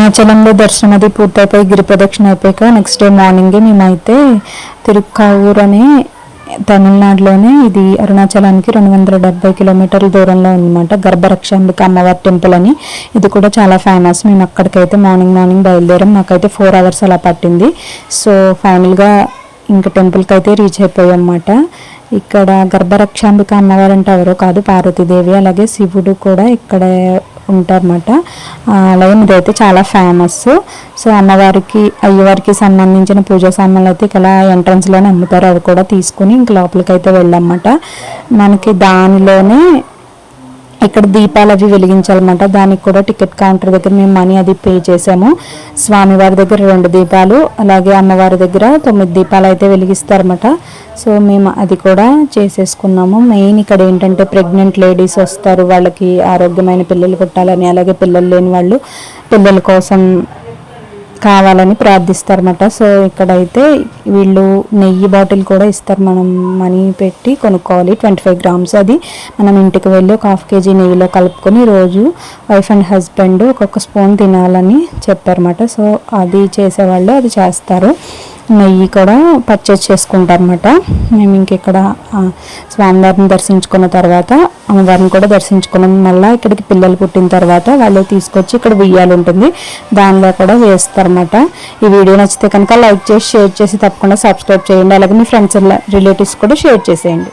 అరుణాచలంలో దర్శనం అది పూర్తయిపోయి గిరి ప్రదక్షిణ అయిపోయాక నెక్స్ట్ డే మార్నింగే మేమైతే తిరుక్కావూర్ అనే తమిళనాడులోనే ఇది అరుణాచలానికి 270 కిలోమీటర్ల దూరంలో ఉందన్నమాట. గర్భరక్షాంబిక అమ్మవారి టెంపుల్ అని, ఇది కూడా చాలా ఫేమస్. మేము అక్కడికైతే మార్నింగ్ బయలుదేరాం. మాకైతే 4 hours అలా పట్టింది. సో ఫైనల్గా ఇంకా టెంపుల్కి అయితే రీచ్ అయిపోయాం అన్నమాట. ఇక్కడ గర్భరక్షాంబిక అమ్మవారు అంటే ఎవరో కాదు, పార్వతీదేవి. అలాగే శివుడు కూడా ఇక్కడ ఉంటారన్నమాట. అలాగే ఇదైతే చాలా ఫేమస్. సో అమ్మవారికి అయ్యవారికి సంబంధించిన పూజా సామాన్లు అయితే ఇక్కడ ఎంట్రన్స్లోనే అమ్ముతారు. అవి కూడా తీసుకుని ఇంక లోపలికి అయితే వెళ్ళామన్నమాట. మనకి దానిలోనే ఇక్కడ దీపాలు అవి వెలిగించాలన్నమాట. దానికి కూడా టికెట్ కౌంటర్ దగ్గర మేము మనీ అది పే చేసాము. స్వామివారి దగ్గర 2 దీపాలు, అలాగే అమ్మవారి దగ్గర 9 దీపాలు అయితే వెలిగిస్తారన్నమాట. సో మేము అది కూడా చేసేసుకున్నాము. మెయిన్ ఇక్కడ ఏంటంటే ప్రెగ్నెంట్ లేడీస్ వస్తారు, వాళ్ళకి ఆరోగ్యమైన పిల్లలు పుట్టాలని, అలాగే పిల్లలు లేని వాళ్ళు పిల్లల కోసం కావాలని ప్రార్థిస్తారన్నమాట. సో ఇక్కడైతే వీళ్ళు నెయ్యి బాటిల్ కూడా ఇస్తారు, మనం మనీ పెట్టి కొనుక్కోవాలి. 25 grams. అది మనం ఇంటికి వెళ్ళి 1/2 kg నెయ్యిలో కలుపుకొని రోజు వైఫ్ అండ్ హస్బెండ్ ఒక్కొక్క స్పూన్ తినాలని చెప్పారన్నమాట. సో అది చేసేవాళ్ళు అది చేస్తారు. నెయ్యి కూడా పర్చేజ్ చేసుకుంటారన్నమాట. మేము ఇంకెక్కడ స్వామివారిని దర్శించుకున్న తర్వాత అమ్మవారిని కూడా దర్శించుకున్నాం. మళ్ళీ ఇక్కడికి పిల్లలు పుట్టిన తర్వాత వాళ్ళు తీసుకొచ్చి ఇక్కడ ఉయ్యాలు ఉంటుంది, దానిలో కూడా వేస్తారన్నమాట. ఈ వీడియో నచ్చితే కనుక లైక్ చేసి షేర్ చేసి తప్పకుండా సబ్స్క్రైబ్ చేయండి. అలాగే మీ ఫ్రెండ్స్ రిలేటివ్స్ కూడా షేర్ చేసేయండి.